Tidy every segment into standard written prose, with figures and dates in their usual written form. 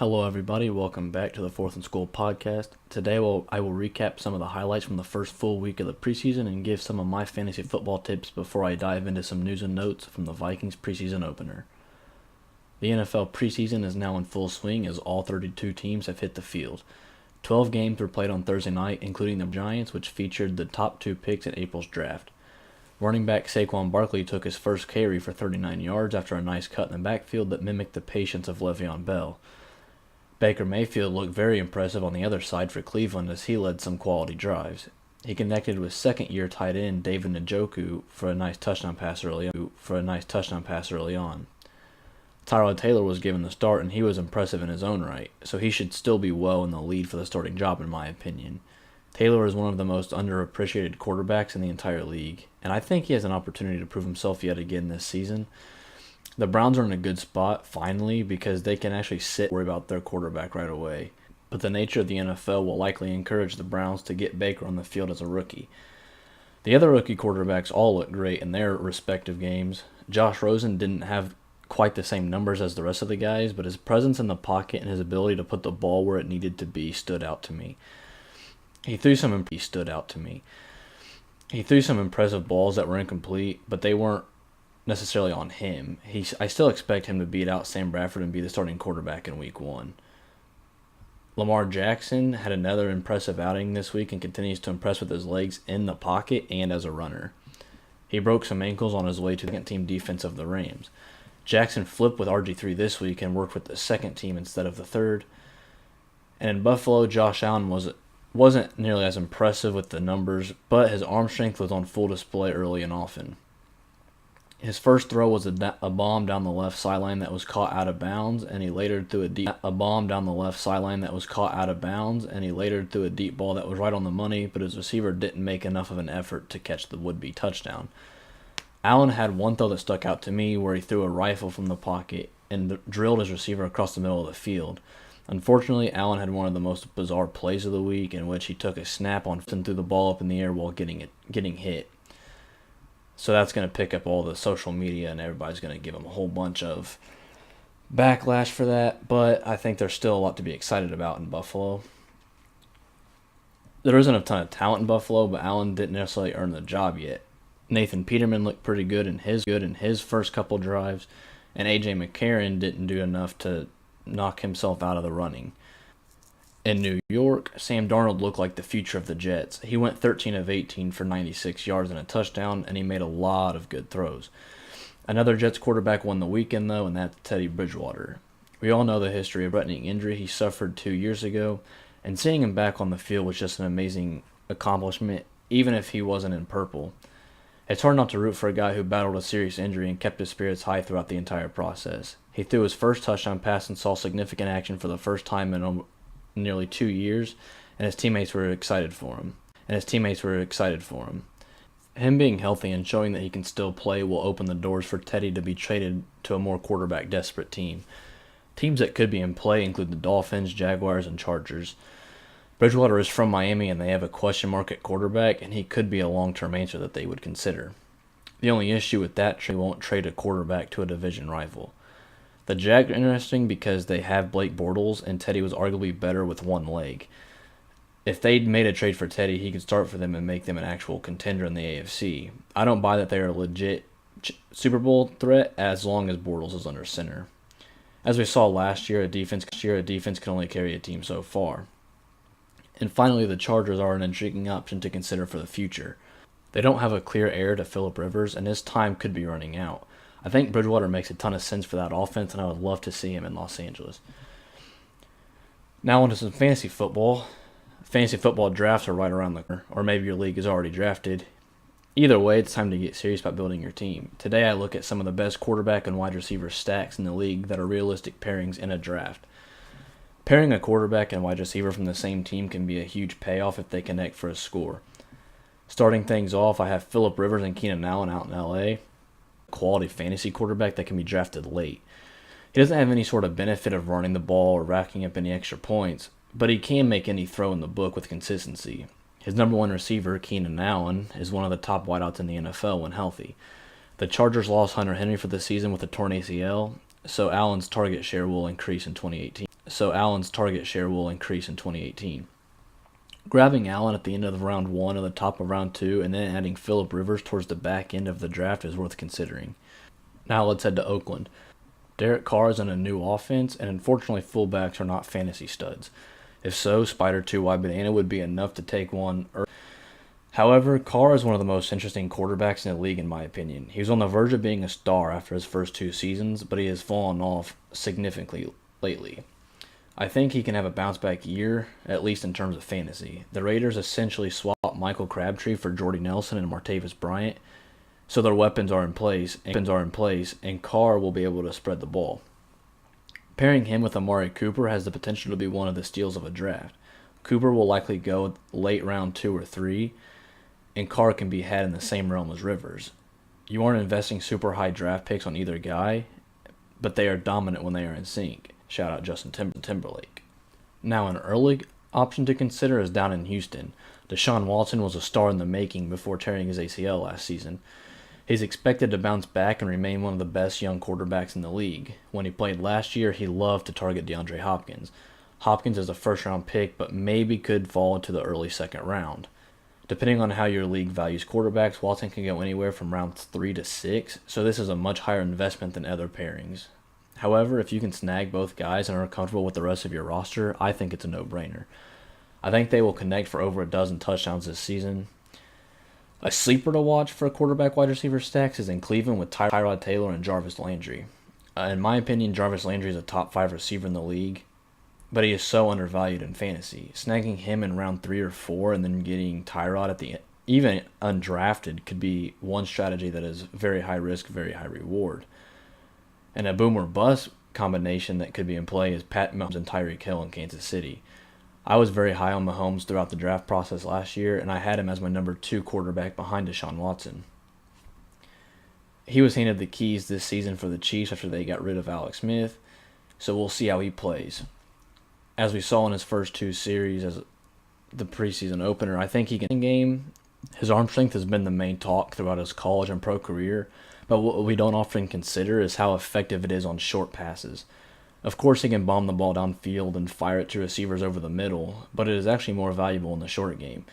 Hello, everybody. Welcome back to the Fourth and School podcast. Today, I will recap some of the highlights from the first full week of the preseason and give some of my fantasy football tips before I dive into some news and notes from the Vikings preseason opener. The NFL preseason is now in full swing as all 32 teams have hit the field. 12 games were played on Thursday night, including the Giants, which featured the top two picks in April's draft. Running back Saquon Barkley took his first carry for 39 yards after a nice cut in the backfield that mimicked the patience of Le'Veon Bell. Baker Mayfield looked very impressive on the other side for Cleveland as he led some quality drives. He connected with second-year tight end David Njoku for a nice touchdown pass early on. Tyrod Taylor was given the start and he was impressive in his own right, so he should still be well in the lead for the starting job in my opinion. Taylor is one of the most underappreciated quarterbacks in the entire league, and I think he has an opportunity to prove himself yet again this season. The Browns are in a good spot, finally, because they can actually sit and worry about their quarterback right away. But the nature of the NFL will likely encourage the Browns to get Baker on the field as a rookie. The other rookie quarterbacks all look great in their respective games. Josh Rosen didn't have quite the same numbers as the rest of the guys, but his presence in the pocket and his ability to put the ball where it needed to be stood out to me. He threw some impressive balls that were incomplete, but they weren't necessarily on him. I still expect him to beat out Sam Bradford and be the starting quarterback in Week 1. Lamar Jackson had another impressive outing this week and continues to impress with his legs in the pocket and as a runner. He broke some ankles on his way to the second-team defense of the Rams. Jackson flipped with RG3 this week and worked with the second team instead of the third. And in Buffalo, Josh Allen wasn't nearly as impressive with the numbers, but his arm strength was on full display early and often. His first throw was a bomb down the left sideline that was caught out of bounds, and he later threw a deep ball that was right on the money, but his receiver didn't make enough of an effort to catch the would-be touchdown. Allen had one throw that stuck out to me where he threw a rifle from the pocket and drilled his receiver across the middle of the field. Unfortunately, Allen had one of the most bizarre plays of the week in which he took a snap on and threw the ball up in the air while getting hit. So that's going to pick up all the social media, and everybody's going to give him a whole bunch of backlash for that. But I think there's still a lot to be excited about in Buffalo. There isn't a ton of talent in Buffalo, but Allen didn't necessarily earn the job yet. Nathan Peterman looked pretty good in his first couple drives, and A.J. McCarron didn't do enough to knock himself out of the running. In New York, Sam Darnold looked like the future of the Jets. He went 13 of 18 for 96 yards and a touchdown, and he made a lot of good throws. Another Jets quarterback won the weekend, though, and that's Teddy Bridgewater. We all know the history of threatening injury he suffered 2 years ago, and seeing him back on the field was just an amazing accomplishment, even if he wasn't in purple. It's hard not to root for a guy who battled a serious injury and kept his spirits high throughout the entire process. He threw his first touchdown pass and saw significant action for the first time in nearly 2 years, and his teammates were excited for him. Him being healthy and showing that he can still play will open the doors for Teddy to be traded to a more quarterback-desperate team. Teams that could be in play include the Dolphins, Jaguars, and Chargers. Bridgewater is from Miami, and they have a question mark at quarterback, and he could be a long-term answer that they would consider. The only issue with that trade won't trade a quarterback to a division rival. The Jags are interesting because they have Blake Bortles, and Teddy was arguably better with one leg. If they'd made a trade for Teddy, he could start for them and make them an actual contender in the AFC. I don't buy that they are a legit Super Bowl threat as long as Bortles is under center. As we saw last year, a defense can only carry a team so far. And finally, the Chargers are an intriguing option to consider for the future. They don't have a clear heir to Phillip Rivers, and his time could be running out. I think Bridgewater makes a ton of sense for that offense, and I would love to see him in Los Angeles. Now on to some fantasy football. Fantasy football drafts are right around the corner, or maybe your league is already drafted. Either way, it's time to get serious about building your team. Today I look at some of the best quarterback and wide receiver stacks in the league that are realistic pairings in a draft. Pairing a quarterback and wide receiver from the same team can be a huge payoff if they connect for a score. Starting things off, I have Phillip Rivers and Keenan Allen out in L.A., quality fantasy quarterback that can be drafted late. He doesn't have any sort of benefit of running the ball or racking up any extra points, but he can make any throw in the book with consistency. His number one receiver, Keenan Allen, is one of the top wideouts in the NFL when healthy. The Chargers lost Hunter Henry for the season with a torn ACL, so Allen's target share will increase in 2018. so Allen's target share will increase in 2018. Grabbing Allen at the end of round 1 or the top of round 2 and then adding Phillip Rivers towards the back end of the draft is worth considering. Now let's head to Oakland. Derek Carr is in a new offense, and unfortunately fullbacks are not fantasy studs. If so, Spider 2 Wide Banana would be enough to take one. However, Carr is one of the most interesting quarterbacks in the league in my opinion. He was on the verge of being a star after his first 2 seasons, but he has fallen off significantly lately. I think he can have a bounce-back year, at least in terms of fantasy. The Raiders essentially swapped Michael Crabtree for Jordy Nelson and Martavis Bryant, so their weapons are in place, and Carr will be able to spread the ball. Pairing him with Amari Cooper has the potential to be one of the steals of a draft. Cooper will likely go late round 2 or 3, and Carr can be had in the same realm as Rivers. You aren't investing super high draft picks on either guy, but they are dominant when they are in sync. Shout out Justin Timberlake. Now an early option to consider is down in Houston. Deshaun Watson was a star in the making before tearing his ACL last season. He's expected to bounce back and remain one of the best young quarterbacks in the league. When he played last year, he loved to target DeAndre Hopkins. Hopkins is a first-round pick, but maybe could fall into the early second round. Depending on how your league values quarterbacks, Watson can go anywhere from rounds 3 to 6, so this is a much higher investment than other pairings. However, if you can snag both guys and are comfortable with the rest of your roster, I think it's a no-brainer. I think they will connect for over a dozen touchdowns this season. A sleeper to watch for a quarterback wide receiver stacks is in Cleveland with Tyrod Taylor and Jarvis Landry. In my opinion, Jarvis Landry is a top 5 receiver in the league, but he is so undervalued in fantasy. Snagging him in round 3 or 4 and then getting Tyrod at the end, even undrafted, could be one strategy that is very high risk, very high reward. And a boom or bust combination that could be in play is Pat Mahomes and Tyreek Hill in Kansas City. I was very high on Mahomes throughout the draft process last year, and I had him as my number 2 quarterback behind Deshaun Watson. He was handed the keys this season for the Chiefs after they got rid of Alex Smith, so we'll see how he plays. As we saw in his first 2 series as the preseason opener, I think he can game. His arm strength has been the main talk throughout his college and pro career, but what we don't often consider is how effective it is on short passes. Of course, he can bomb the ball downfield and fire it to receivers over the middle, but it is actually more valuable in the short game.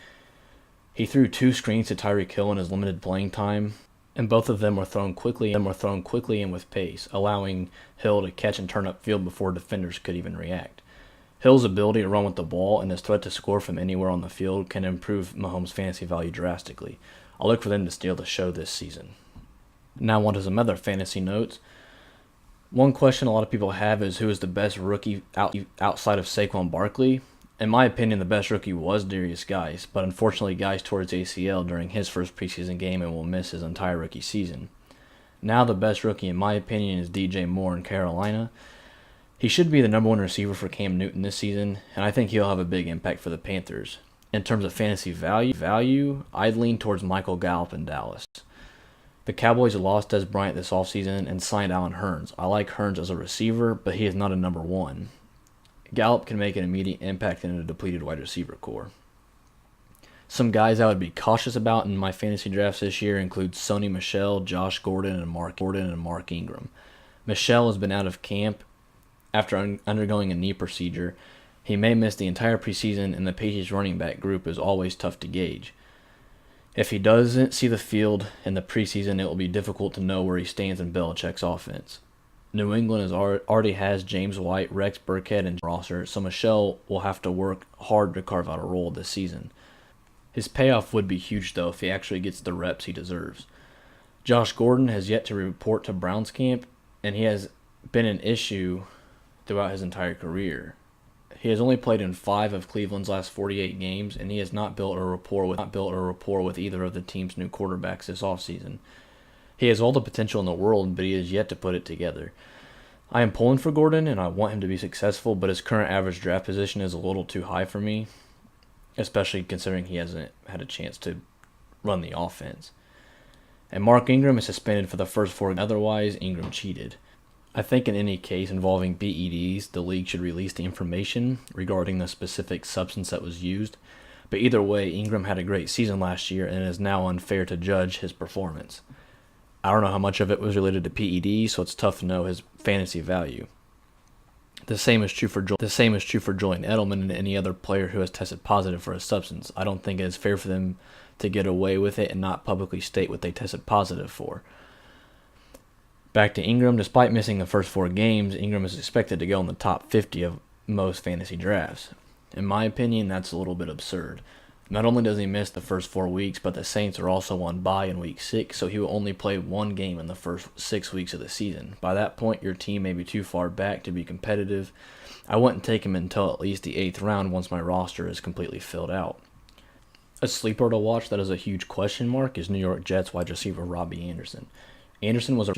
He threw 2 screens to Tyreek Hill in his limited playing time, and both of them were thrown quickly and with pace, allowing Hill to catch and turn upfield before defenders could even react. Hill's ability to run with the ball and his threat to score from anywhere on the field can improve Mahomes' fantasy value drastically. I'll look for them to steal the show this season. Now on to some other fantasy notes. One question a lot of people have is who is the best rookie outside of Saquon Barkley? In my opinion, the best rookie was Darius Geis, but unfortunately Geis tore his ACL during his first preseason game and will miss his entire rookie season. Now the best rookie in my opinion is DJ Moore in Carolina. He should be the number 1 receiver for Cam Newton this season, and I think he'll have a big impact for the Panthers. In terms of fantasy value, I'd lean towards Michael Gallup in Dallas. The Cowboys lost Des Bryant this offseason and signed Allen Hurns. I like Hurns as a receiver, but he is not a number 1. Gallup can make an immediate impact in a depleted wide receiver core. Some guys I would be cautious about in my fantasy drafts this year include Sony Michel, Josh Gordon, and Mark Ingram. Michel has been out of camp after undergoing a knee procedure. He may miss the entire preseason, and the Patriots running back group is always tough to gauge. If he doesn't see the field in the preseason, it will be difficult to know where he stands in Belichick's offense. New England already has James White, Rex Burkhead, and roster, so Michel will have to work hard to carve out a role this season. His payoff would be huge, though, if he actually gets the reps he deserves. Josh Gordon has yet to report to Browns camp, and he has been an issue throughout his entire career. He has only played in 5 of Cleveland's last 48 games, and he has not built a rapport with either of the team's new quarterbacks this offseason. He has all the potential in the world, but he has yet to put it together. I am pulling for Gordon, and I want him to be successful, but his current average draft position is a little too high for me, especially considering he hasn't had a chance to run the offense. And Mark Ingram is suspended for the first 4 games. Otherwise, Ingram cheated. I think in any case involving PEDs, the league should release the information regarding the specific substance that was used. But either way, Ingram had a great season last year, and it is now unfair to judge his performance. I don't know how much of it was related to PEDs, so it's tough to know his fantasy value. The same is true for Julian Edelman and any other player who has tested positive for a substance. I don't think it is fair for them to get away with it and not publicly state what they tested positive for. Back to Ingram, despite missing the first 4 games, Ingram is expected to go in the top 50 of most fantasy drafts. In my opinion, that's a little bit absurd. Not only does he miss the first 4 weeks, but the Saints are also on bye in week 6, so he will only play 1 game in the first 6 weeks of the season. By that point, your team may be too far back to be competitive. I wouldn't take him until at least the 8th round once my roster is completely filled out. A sleeper to watch that is a huge question mark is New York Jets wide receiver Robbie Anderson. Anderson was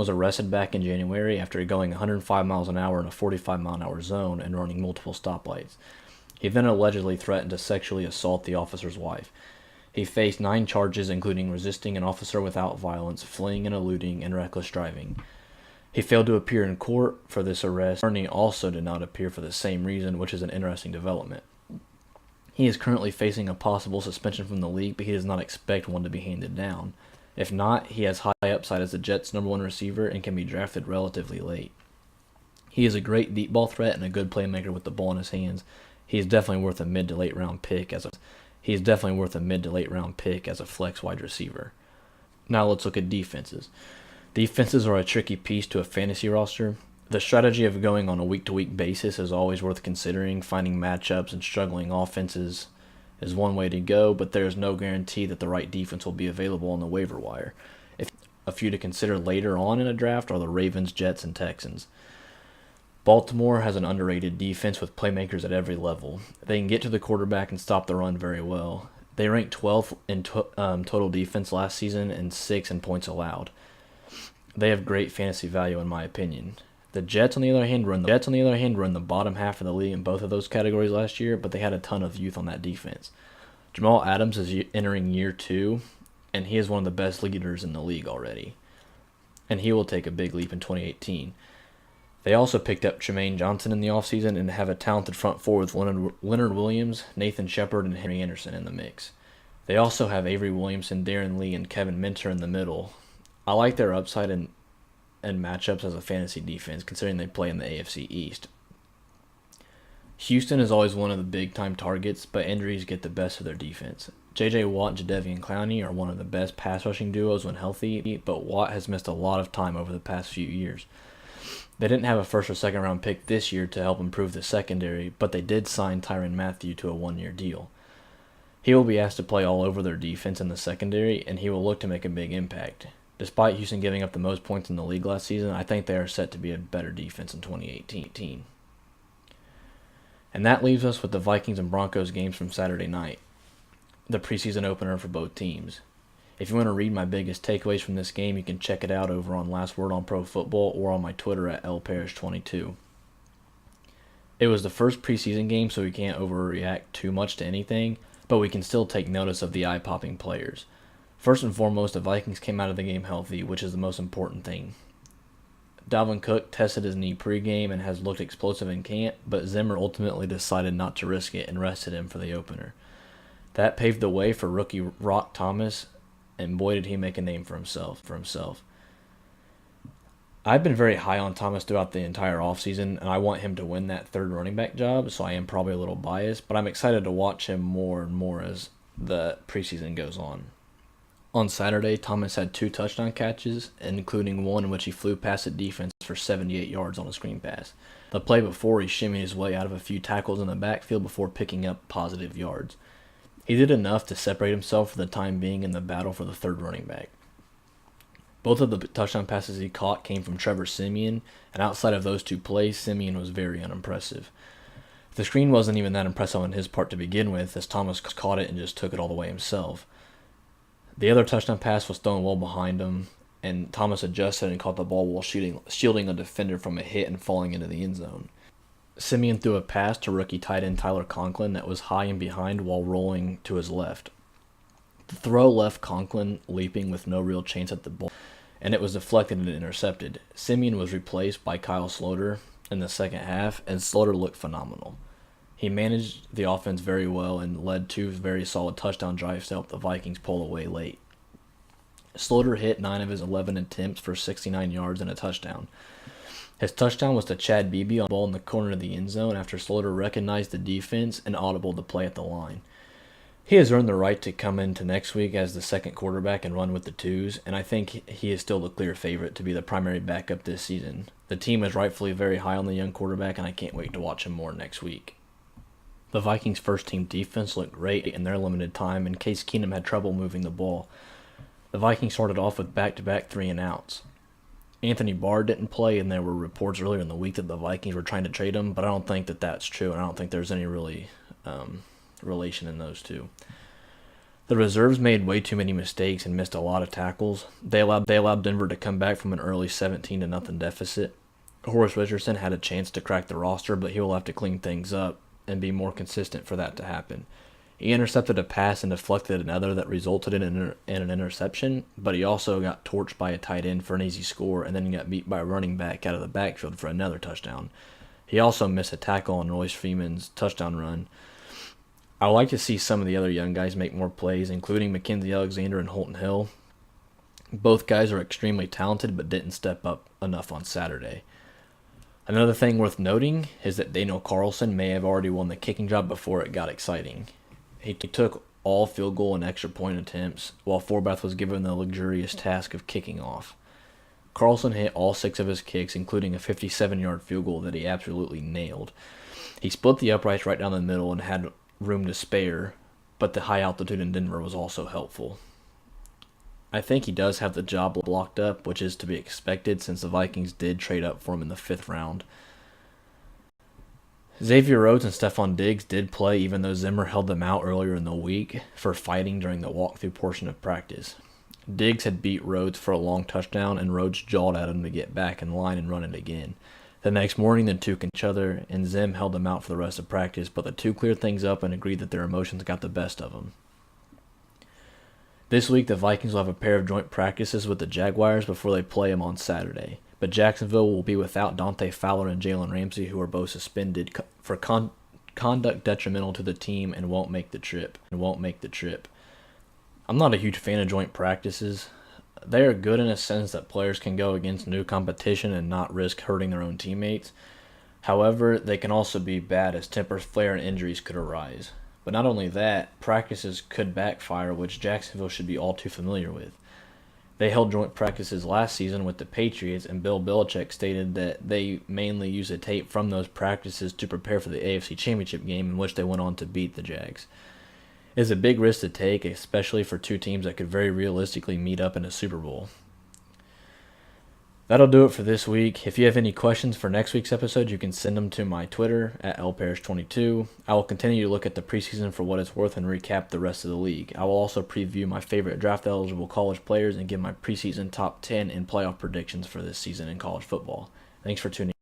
arrested back in January after going 105 miles an hour in a 45-mile-an-hour zone and running multiple stoplights. He then allegedly threatened to sexually assault the officer's wife. He faced 9 charges, including resisting an officer without violence, fleeing and eluding, and reckless driving. He failed to appear in court for this arrest. His attorney also did not appear for the same reason, which is an interesting development. He is currently facing a possible suspension from the league, but he does not expect one to be handed down. If not, he has high upside as the Jets' -- receiver and can be drafted relatively late. He is a great deep ball threat and a good playmaker with the ball in his hands. He is definitely worth a mid to late round pick as a flex wide receiver. Now let's look at defenses. Defenses are a tricky piece to a fantasy roster. The strategy of going on a week-to-week basis is always worth considering. Finding matchups and struggling offenses is one way to go, but there is no guarantee that the right defense will be available on the waiver wire. A few to consider later on in a draft are the Ravens, Jets, and Texans. Baltimore has an underrated defense with playmakers at every level. They can get to the quarterback and stop the run very well. They ranked 12th in total defense last season and 6th in points allowed. They have great fantasy value in my opinion. The Jets, on the other hand, were in the bottom half of the league in both of those categories last year, but they had a ton of youth on that defense. Jamal Adams is entering year 2, and he is one of the best leaders in the league already. And he will take a big leap in 2018. They also picked up Tremaine Johnson in the offseason and have a talented front four with Leonard Williams, Nathan Shepard, and Henry Anderson in the mix. They also have Avery Williamson, Darren Lee, and Kevin Minter in the middle. I like their upside and matchups as a fantasy defense, considering they play in the AFC East. Houston is always one of the big-time targets, but injuries get the best of their defense. J.J. Watt and Jadeveon Clowney are one of the best pass-rushing duos when healthy, but Watt has missed a lot of time over the past few years. They didn't have a first- or second-round pick this year to help improve the secondary, but they did sign Tyrann Mathieu to a 1-year deal. He will be asked to play all over their defense in the secondary, and he will look to make a big impact. Despite Houston giving up the most points in the league last season, I think they are set to be a better defense in 2018. And that leaves us with the Vikings and Broncos games from Saturday night, the preseason opener for both teams. If you want to read my biggest takeaways from this game, you can check it out over on Last Word on Pro Football or on my Twitter at lparrish22. It was the first preseason game, so we can't overreact too much to anything, but we can still take notice of the eye-popping players. First and foremost, the Vikings came out of the game healthy, which is the most important thing. Dalvin Cook tested his knee pregame and has looked explosive in camp, but Zimmer ultimately decided not to risk it and rested him for the opener. That paved the way for rookie Rock Thomas, and boy did he make a name for himself. I've been very high on Thomas throughout the entire offseason, and I want him to win that third running back job, so I am probably a little biased, but I'm excited to watch him more and more as the preseason goes on. On Saturday, Thomas had 2 touchdown catches, including one in which he flew past the defense for 78 yards on a screen pass. The play before, he shimmied his way out of a few tackles in the backfield before picking up positive yards. He did enough to separate himself for the time being in the battle for the third running back. Both of the touchdown passes he caught came from Trevor Siemian, and outside of those 2 plays, Siemian was very unimpressive. The screen wasn't even that impressive on his part to begin with, as Thomas caught it and just took it all the way himself. The other touchdown pass was thrown well behind him, and Thomas adjusted and caught the ball while shielding a defender from a hit and falling into the end zone. Siemian threw a pass to rookie tight end Tyler Conklin that was high and behind while rolling to his left. The throw left Conklin leaping with no real chance at the ball, and it was deflected and intercepted. Siemian was replaced by Kyle Sloter in the second half, and Sloter looked phenomenal. He managed the offense very well and led 2 very solid touchdown drives to help the Vikings pull away late. Sloter hit 9 of his 11 attempts for 69 yards and a touchdown. His touchdown was to Chad Beebe on the ball in the corner of the end zone after Slaughter recognized the defense and audibled the play at the line. He has earned the right to come into next week as the second quarterback and run with the twos, and I think he is still the clear favorite to be the primary backup this season. The team is rightfully very high on the young quarterback, and I can't wait to watch him more next week. The Vikings' first-team defense looked great in their limited time, and Case Keenum had trouble moving the ball. The Vikings started off with back-to-back 3-and-outs. Anthony Barr didn't play, and there were reports earlier in the week that the Vikings were trying to trade him, but I don't think that that's true, and I don't think there's any really relation in those two. The reserves made way too many mistakes and missed a lot of tackles. They allowed Denver to come back from an early 17-0 deficit. Horace Richardson had a chance to crack the roster, but he will have to clean things up and be more consistent for that to happen. He intercepted a pass and deflected another that resulted in an interception, but he also got torched by a tight end for an easy score, and then he got beat by a running back out of the backfield for another touchdown. He also missed a tackle on Royce Freeman's touchdown run. I would like to see some of the other young guys make more plays, including Mackenzie Alexander and Holton Hill. Both guys are extremely talented but didn't step up enough on Saturday. Another thing worth noting is that Daniel Carlson may have already won the kicking job before it got exciting. He took all field goal and extra point attempts, while Forbath was given the luxurious task of kicking off. Carlson hit all 6 of his kicks, including a 57-yard field goal that he absolutely nailed. He split the uprights right down the middle and had room to spare, but the high altitude in Denver was also helpful. I think he does have the job blocked up, which is to be expected since the Vikings did trade up for him in the 5th round. Xavier Rhodes and Stephon Diggs did play, even though Zimmer held them out earlier in the week for fighting during the walkthrough portion of practice. Diggs had beat Rhodes for a long touchdown, and Rhodes jawed at him to get back in line and run it again. The next morning, the two can each other, and Zim held them out for the rest of practice, but the two cleared things up and agreed that their emotions got the best of them. This week, the Vikings will have a pair of joint practices with the Jaguars before they play them on Saturday, but Jacksonville will be without Dante Fowler and Jalen Ramsey, who are both suspended for conduct detrimental to the team and won't make the trip. I'm not a huge fan of joint practices. They are good in a sense that players can go against new competition and not risk hurting their own teammates. However, they can also be bad as tempers flare and injuries could arise. But not only that, practices could backfire, which Jacksonville should be all too familiar with. They held joint practices last season with the Patriots, and Bill Belichick stated that they mainly used the tape from those practices to prepare for the AFC Championship game, in which they went on to beat the Jags. It is a big risk to take, especially for two teams that could very realistically meet up in a Super Bowl. That'll do it for this week. If you have any questions for next week's episode, you can send them to my Twitter at lparrish22. I will continue to look at the preseason for what it's worth and recap the rest of the league. I will also preview my favorite draft-eligible college players and give my preseason top 10 and playoff predictions for this season in college football. Thanks for tuning in.